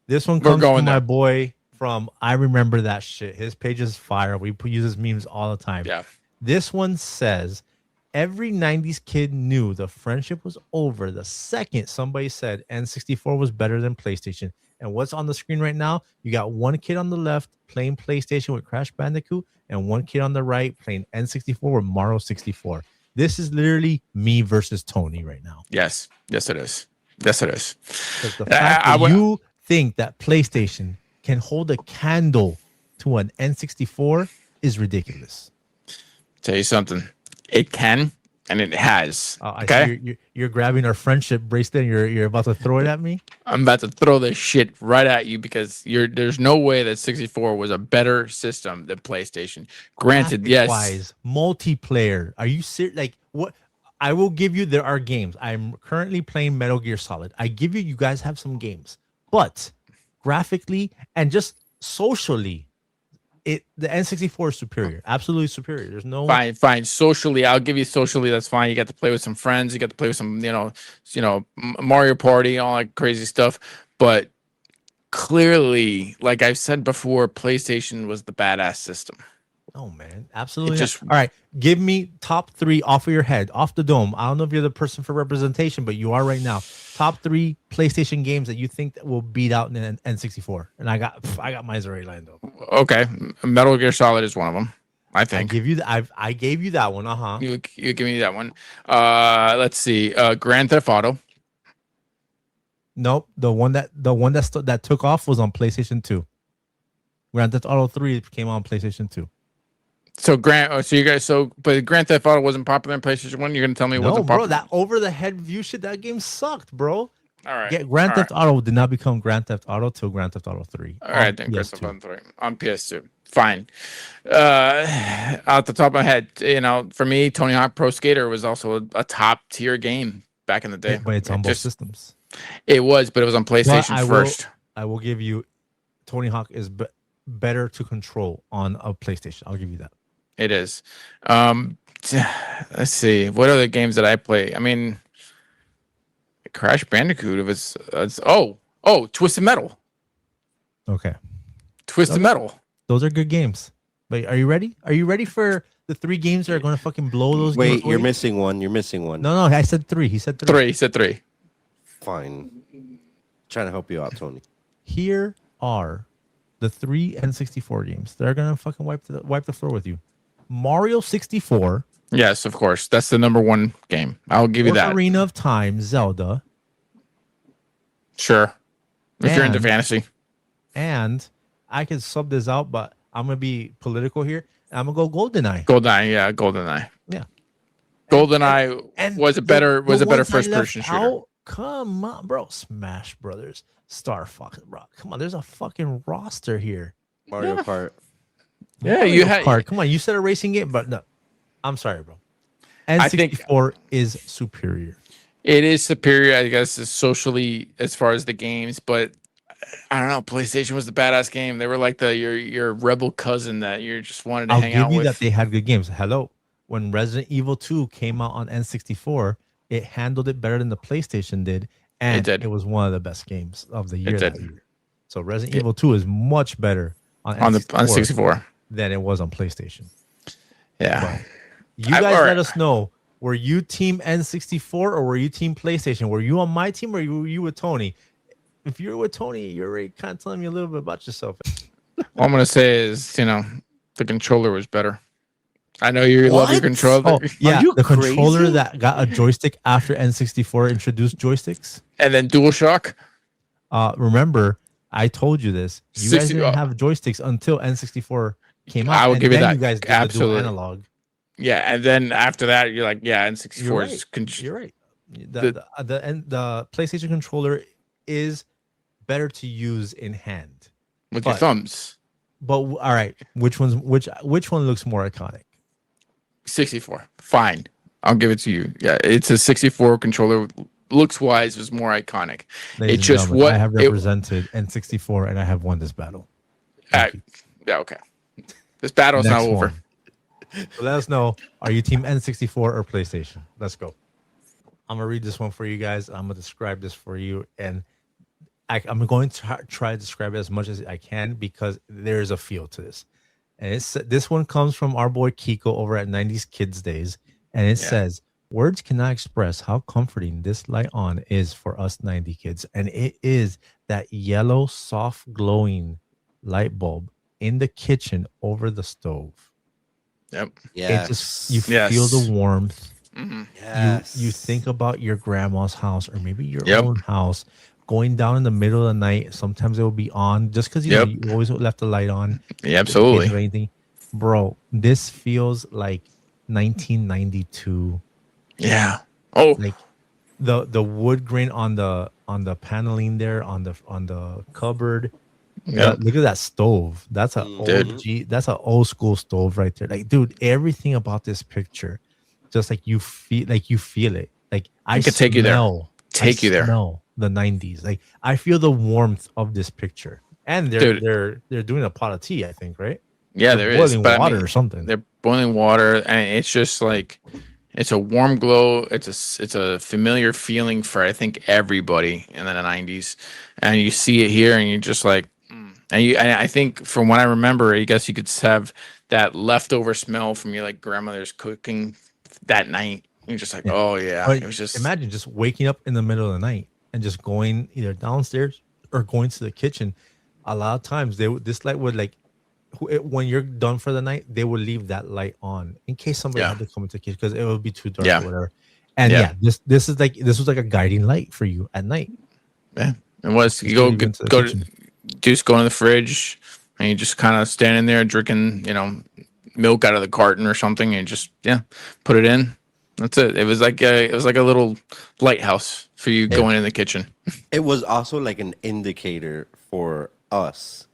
This one comes from my boy from I Remember That Shit. His page is fire. We use his memes all the time. Yeah. This one says, every 90s kid knew the friendship was over the second somebody said N64 was better than PlayStation. And what's on the screen right now? You got one kid on the left playing PlayStation with Crash Bandicoot, and one kid on the right playing N64 with Mario 64. This is literally me versus Tony right now. Yes it is. Yes it is. Because the fact that you think that PlayStation can hold a candle to an N64 is ridiculous. Tell you something. It can. And it has. Okay, you're grabbing our friendship bracelet. And you're about to throw it at me. I'm about to throw this shit right at you because there's no way that 64 was a better system than PlayStation. Granted, yes. Multiplayer. Are you serious? Like what? I will give you. There are games. I'm currently playing Metal Gear Solid. I give you. You guys have some games, but graphically and just socially, the N64 is superior. Absolutely superior. There's no Fine. Socially, I'll give you socially. That's fine. You got to play with some friends. You got to play with some, Mario Party, all that crazy stuff. But clearly, like I've said before, PlayStation was the badass system. Oh man, absolutely. just- All right, give me top 3 off of your head, off the dome. I don't know if you're the person for representation, but you are right now. Top 3 PlayStation games that you think that will beat out an N64. And I got mine already lined up. Okay, Metal Gear Solid is one of them. I I think give you I gave you that one. you give me that one. Let's see. Grand Theft Auto. Nope, the one that took off was on PlayStation 2. Grand Theft Auto 3 came on PlayStation 2. So but Grand Theft Auto wasn't popular in PlayStation 1. You're gonna tell me it wasn't popular? Bro, that over the head view shit, that game sucked, bro. All right. Grand Theft Auto did not become Grand Theft Auto till Grand Theft Auto 3. All right, then Grand Theft Auto 3 on PS2. Fine. Out the top of my head, for me, Tony Hawk Pro Skater was also a top tier game back in the day. But it's on both systems. It was, but it was on PlayStation first. I will give you, Tony Hawk is better to control on a PlayStation. I'll give you that. It is. Let's see. What other games did I play? I mean, Crash Bandicoot. It was. Twisted Metal. Okay. Twisted Metal. Those are good games. But are you ready? Are you ready for the 3 games that are going to fucking blow those games? Wait, you're missing one. No, I said 3. He said 3. He said 3. Fine. Trying to help you out, Tony. Here are the 3 N64 games. They're going to fucking wipe the floor with you. Mario 64. Yes, of course. That's the number 1 game. I'll give you that. Ocarina of Time, Zelda. Sure. If you're into fantasy. And I can sub this out, but I'm going to be political here. I'm going to go GoldenEye. GoldenEye. Yeah. GoldenEye and was a better first person shooter. Out, come on, bro. Smash Brothers. Star Fox. Bro. Come on. There's a fucking roster here. Mario Kart. Yeah, Mario you had. Kart. Come on. You said a racing game, but no. I'm sorry, bro. N64 is superior. It is superior, I guess, socially as far as the games, but I don't know. PlayStation was the badass game. They were like your rebel cousin that you just wanted to hang out with. I'll give you that they had good games. Hello. When Resident Evil 2 came out on N64, it handled it better than the PlayStation did, and it was one of the best games of the year that year. So Resident Evil 2 is much better on N64 64 than it was on PlayStation. Yeah. But you guys let us know. Were you team N64 or were you team PlayStation? Were you on my team or were you with Tony? If you're with Tony, you're already kind of telling me a little bit about yourself. All I'm going to say is, the controller was better. I know you love your controller. Oh, yeah, the controller that got a joystick after N64 introduced joysticks. And then DualShock. Remember, I told you this. You guys didn't have joysticks until N64 came out. I will give you that. You guys did absolutely the dual analog. Yeah, and then after that, you're like, N64 is. You're right. The PlayStation controller is better to use in hand with your thumbs. But all right, which one looks more iconic? 64. Fine, I'll give it to you. Yeah, it's a 64 controller. Looks wise, was more iconic. It's just what I have represented N64, and I have won this battle. Yeah, okay. This battle's now over. So let us know. Are you team N64 or PlayStation? Let's go. I'm gonna read this one for you guys. I'm gonna describe this for you, and I'm going to try to describe it as much as I can because there is a feel to this. And this one comes from our boy Kiko over at 90s Kids Days, and it says, "Words cannot express how comforting this light on is for us 90 kids." And it is that yellow, soft, glowing light bulb in the kitchen over the stove. Yep. Yeah. It just you feel the warmth. Mm-hmm. Yes. You think about your grandma's house or maybe your own house going down in the middle of the night. Sometimes it will be on just because you always left the light on. Yeah, absolutely. Or anything. Bro, this feels like 1992. Yeah. Oh, like the wood grain on the paneling there on the cupboard. Yeah, look at that stove. That's an old school stove right there. Like, dude, everything about this picture just like you feel it. Like I could take you there. take you there. Smell the 90s. Like I feel the warmth of this picture. And they're doing a pot of tea, I think, right? Yeah, they're there is. boiling But water I mean, or something. they're boiling water, and it's just like it's a warm glow. It's a familiar feeling for I think everybody in the 90s, and you see it here, and you're just like, and I think from what I remember, I guess you could have that leftover smell from your like grandmother's cooking that night. You're just like, oh yeah, But it was just imagine just waking up in the middle of the night and just going either downstairs or going to the kitchen. A lot of times this light would like when you're done for the night, they would leave that light on in case somebody had to come into the kitchen because it would be too dark or whatever. And this was like a guiding light for you at night. Yeah, it was. You go just go in the fridge and you just kind of standing there drinking, milk out of the carton or something, and just put it in. That's it. It was like a little lighthouse for you going in the kitchen. It was also like an indicator for us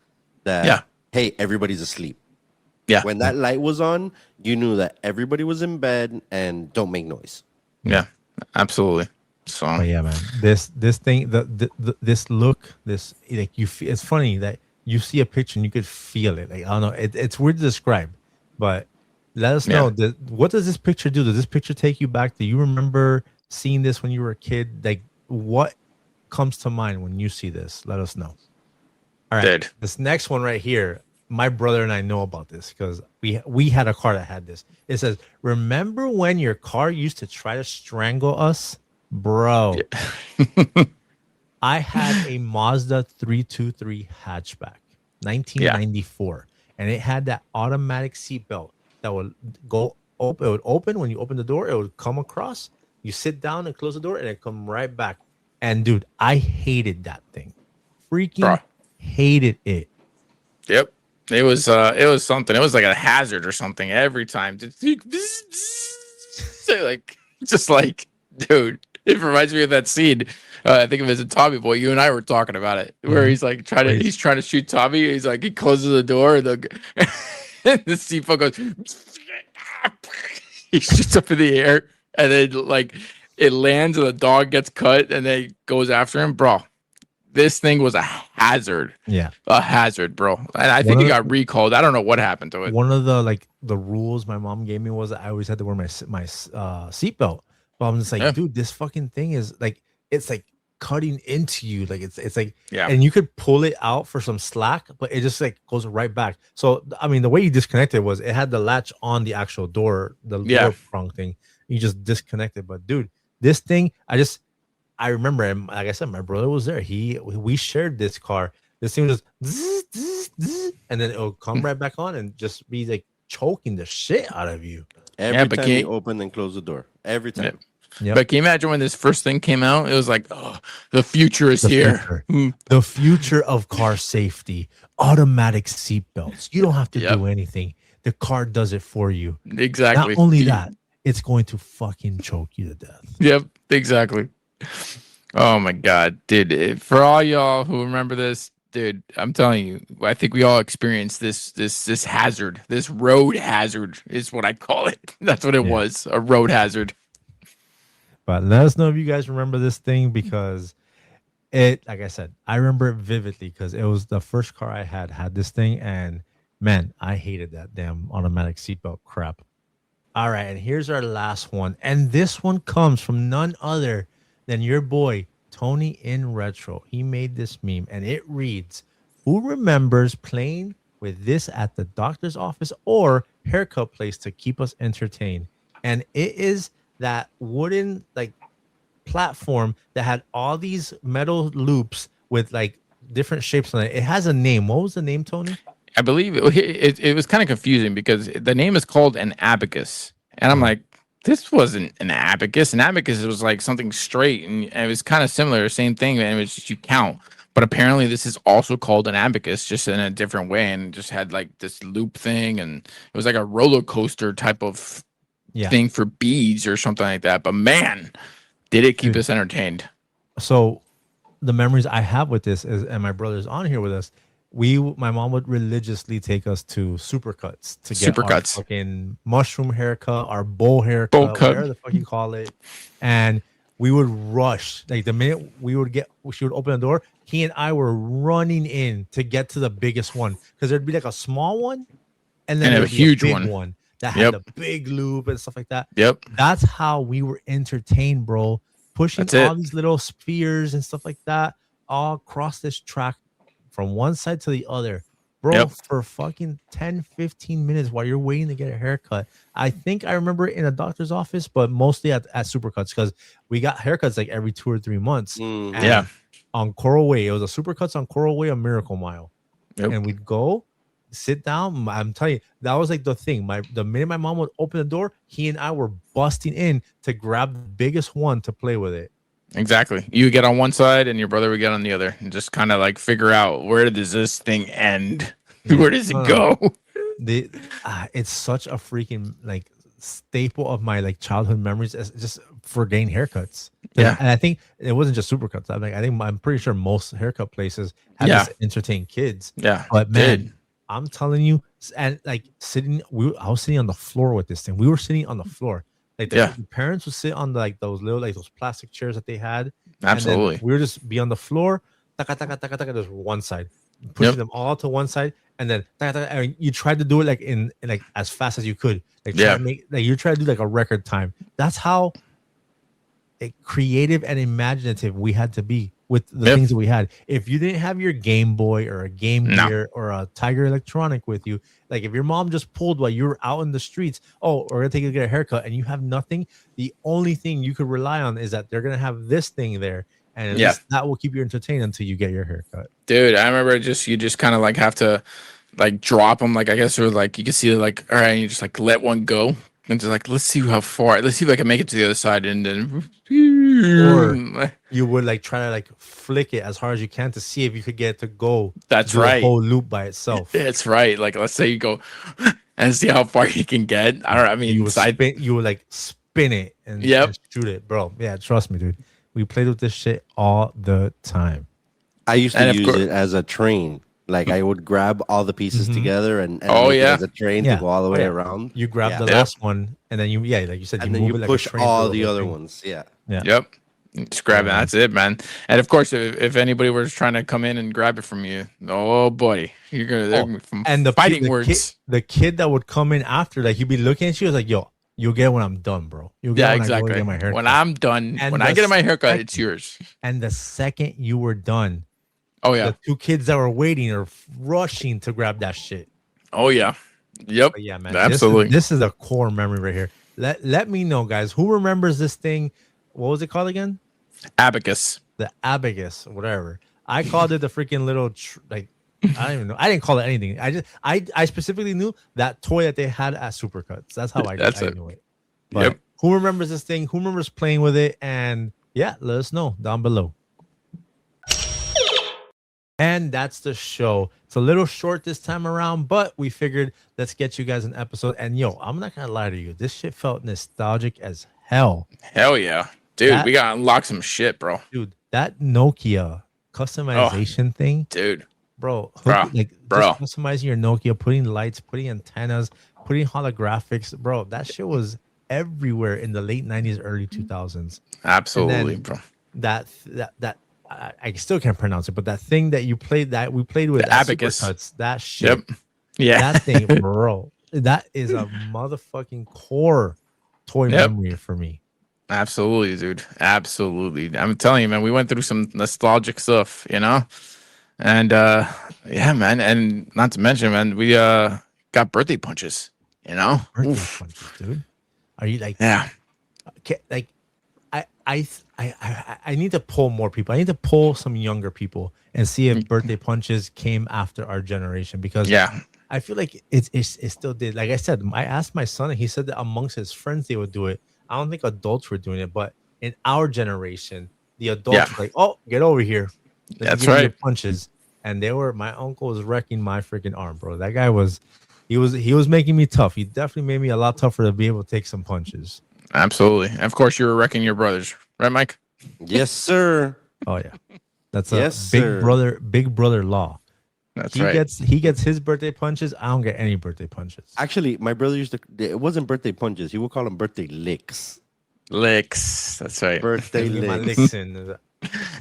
that hey, everybody's asleep. Yeah. When that light was on, you knew that everybody was in bed and don't make noise. Yeah, absolutely. So yeah, man, this thing, this look, this like you feel. It's funny that you see a picture and you could feel it. Like I don't know, it's weird to describe, but let us know what does this picture do? Does this picture take you back? Do you remember seeing this when you were a kid? Like what comes to mind when you see this? Let us know. All right, this next one right here, my brother and I know about this because we had a car that had this. It says, "Remember when your car used to try to strangle us, bro?" Yeah. I had a Mazda 323 hatchback, 1994, and it had that automatic seatbelt that would go open. It would open when you open the door. It would come across. You sit down and close the door, and it come right back. And dude, I hated that thing. Freaking hated it. Yep. It was something. It was like a hazard or something every time. Just like, dude, it reminds me of that scene. I think of it as a Tommy Boy. You and I were talking about it, where he's like he's trying to shoot Tommy. He's like, he closes the door, and the seatbelt goes. He shoots up in the air, and then like it lands, and the dog gets cut, and then goes after him, bro. This thing was a hazard. Yeah. A hazard, bro. And I think it got recalled. I don't know what happened to it. One of the rules my mom gave me was that I always had to wear my seatbelt. But I'm just like, dude, this fucking thing is like, it's like cutting into you. Like it's like, and you could pull it out for some slack, but it just like goes right back. So, I mean, the way you disconnected was it had the latch on the actual door, the door prong thing. You just disconnected. But dude, this thing, I remember, and like I said, my brother was there. We shared this car. This thing was just, and then it'll come right back on and just be like choking the shit out of you. Every time you open and close the door. Every time. Yep. But can you imagine when this first thing came out? It was like, oh, the future is here. The future of car safety, automatic seatbelts. You don't have to do anything. The car does it for you. Exactly. Not only that, it's going to fucking choke you to death. Yep, exactly. Oh my god, dude! For all y'all who remember this, dude, I'm telling you, I think we all experienced this hazard, this road hazard is what I call it. That's what it was, a road hazard. But let us know if you guys remember this thing because it, like I said, I remember it vividly because it was the first car I had this thing, and man, I hated that damn automatic seatbelt crap. All right, and here's our last one, and this one comes from none other than your boy, Tony in Retro. He made this meme, and it reads, "Who remembers playing with this at the doctor's office or haircut place to keep us entertained?" And it is that wooden like platform that had all these metal loops with like different shapes on it. It has a name. What was the name, Tony? I believe it was kind of confusing because the name is called an abacus. And I'm like, this wasn't an abacus. An abacus was like something straight, and it was kind of similar, same thing, and it was just you count. But apparently this is also called an abacus, just in a different way, and just had like this loop thing, and it was like a roller coaster type of thing for beads or something like that. But man, did it keep us entertained. So the memories I have with this is, and my brother's on here with us, my mom would religiously take us to Supercuts to get our Supercuts. fucking mushroom haircut, our bowl Bowl haircut, cut. whatever the fuck you call it. And we would rush. Like the minute she would open the door, he and I were running in to get to the biggest one. Because there'd be like a small one and then And a there'd be huge big one. that had the big loop and stuff like that. Yep. That's how we were entertained, bro. Pushing That's all it. these little spheres and stuff like that all across this track from one side to the other, bro, Yep. for fucking 10, 15 minutes while you're waiting to get a haircut. I think I remember it in a doctor's office, but mostly at Supercuts because we got haircuts like every 2 or 3 months. Mm. And Yeah. on Coral Way, it was a Supercuts on Coral Way, a Miracle Mile. Yep. And we'd go sit down. I'm telling you, that was like the thing. The minute my mom would open the door, he and I were busting in to grab the biggest one to play with it. Exactly. You get on one side and your brother would get on the other and just kind of like figure out where does this thing end? Where does it go? It's such a freaking like staple of my like childhood memories as just for getting haircuts. Yeah. And I think it wasn't just Supercuts. I'm pretty sure most haircut places have Yeah. this entertain kids. Yeah. But man, Dude. I'm telling you, and like I was sitting on the floor with this thing. We were sitting on the floor. Like the parents would sit on like those little like those plastic chairs that they had. Absolutely. And then we would just be on the floor. Taka, taka, taka, taka, there's one side, pushing them all to one side, and then taka, taka, and you tried to do it like in like as fast as you could. Like you try to do like a record time. That's how creative and imaginative we had to be with the things that we had. If you didn't have your Game Boy or a Game Gear or a Tiger Electronic with you, like if your mom just pulled while you were out in the streets, oh, we're gonna take you to get a haircut, and you have nothing, the only thing you could rely on is that they're gonna have this thing there, and at least that will keep you entertained until you get your haircut. Dude, I remember you just kind of like have to like drop them, like I guess, or like you can see like, all right, you just like let one go and just like let's see how far, let's see if I can make it to the other side, and then or you would like try to like flick it as hard as you can to see if you could get it to go. That's do right. The whole loop by itself. It's right. Like let's say you go and see how far you can get. I mean, you would like spin it and shoot it, bro. Yeah, trust me, dude. We played with this shit all the time. I used to use it as a train. Like I would grab all the pieces together and make it as a train to go all the way around. You grab the last one and then like you said, and you then move you it like push a train all the other ones. Yeah. Yep. Just grab it. That's it, man. And of course, if anybody was trying to come in and grab it from you, oh buddy, you're gonna from and the fighting words. The kid that would come in after, like he'd be looking at you, was like, "Yo, you'll get it when I'm done, bro. You'll get it when I go get my haircut. When I'm done, and when I get my haircut, it's yours." And the second you were done, the two kids that were waiting are rushing to grab that shit. Oh yeah, yep, but yeah, man. Absolutely. This is a core memory right here. Let me know, guys, who remembers this thing. What was it called again? Abacus. The abacus, whatever. I called it the freaking little I don't even know. I didn't call it anything. I specifically knew that toy that they had at Supercuts. That's how I knew it. But who remembers this thing? Who remembers playing with it? And yeah, let us know down below. And that's the show. It's a little short this time around, but we figured let's get you guys an episode. And yo, I'm not gonna lie to you, this shit felt nostalgic as hell. Hell yeah. Dude, we gotta unlock some shit, bro. Dude, that Nokia customization thing, dude, bro, customizing your Nokia, putting lights, putting antennas, putting holographics, bro. That shit was everywhere in the late 90s, early 2000s. Absolutely, bro. That I still can't pronounce it, but that thing that we played with the abacus, that shit, that thing, bro. That is a motherfucking core toy memory for me. Absolutely, dude. Absolutely. I'm telling you, man, we went through some nostalgic stuff, you know? And yeah, man. And not to mention, man, we got birthday punches, you know? Birthday punches, dude. Are you like like I need to pull more people. I need to pull some younger people and see if birthday punches came after our generation, because I feel like it still did. Like I said, I asked my son and he said that amongst his friends they would do it. I don't think adults were doing it, but in our generation, the adults were like, "Oh, get over here." That's right. Punches, and my uncle was wrecking my freaking arm, bro. That guy was making me tough. He definitely made me a lot tougher to be able to take some punches. Absolutely. And of course, you were wrecking your brothers, right, Mike? Yes, sir. Oh yeah, that's a big brother law. That's he right. gets his birthday punches. I don't get any birthday punches. Actually, my brother used to. It wasn't birthday punches. He would call them birthday licks. Licks. That's right. Birthday Give me my licks. licks in.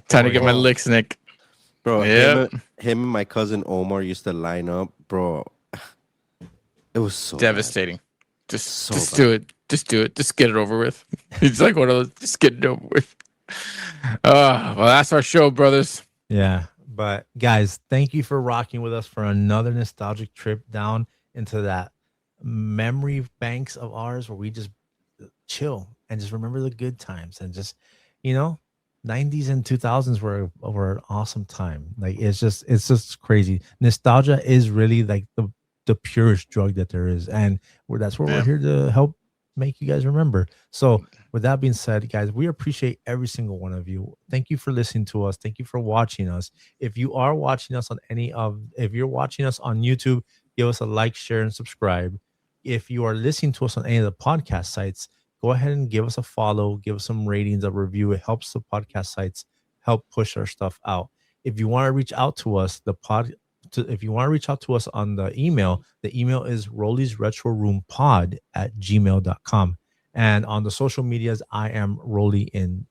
Time to get my Oh. licks, Nick. Bro, Yep. him and my cousin Omar used to line up, bro. It was so bad. Devastating. Just So just bad. do it. Just do it. Just get it over with. He's like one of those. Just get it over with. Well, that's our show, brothers. Yeah, but guys, thank you for rocking with us for another nostalgic trip down into that memory banks of ours where we just chill and just remember the good times and just, you know, 90s and 2000s were an awesome time. Like it's just crazy. Nostalgia is really like the purest drug that there is, and that's what Yeah. we're here to help make you guys remember. So with that being said, guys, we appreciate every single one of you. Thank you for listening to us. Thank you for watching us. If you are watching us on if you're watching us on YouTube, give us a like, share, and subscribe. If you are listening to us on any of the podcast sites, go ahead and give us a follow, give us some ratings, a review. It helps the podcast sites help push our stuff out. If you want to reach out to us, if you want to reach out to us on the email is rolliesretroroompod@gmail.com. And on the social medias, I am Roly in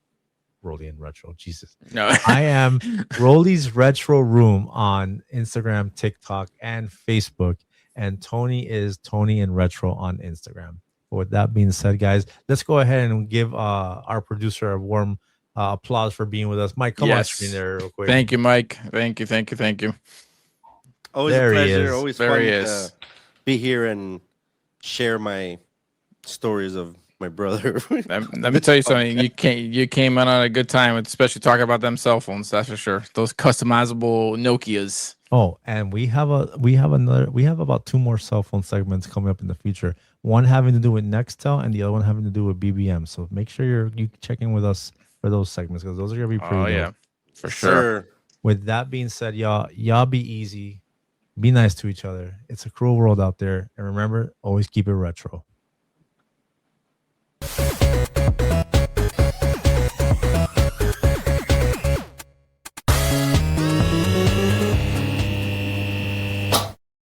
Retro. Jesus. No. I am Rolly's Retro Room on Instagram, TikTok, and Facebook. And Tony is Tony in Retro on Instagram. With that being said, guys, let's go ahead and give our producer a warm applause for being with us. Mike, come on Yes. screen there real quick. Thank you, Mike. Thank you. Always There a he pleasure. is. Always There fun he to is. be here and share my stories of my brother. Let me tell you something. You came in on a good time, especially talking about them cell phones. That's for sure. Those customizable Nokias. Oh, and we have about 2 more cell phone segments coming up in the future. One having to do with Nextel and the other one having to do with BBM. So make sure you check in with us for those segments because those are gonna be pretty Oh dope. yeah, for sure. Sure. With that being said, y'all be easy, be nice to each other. It's a cruel world out there, and remember, always keep it retro.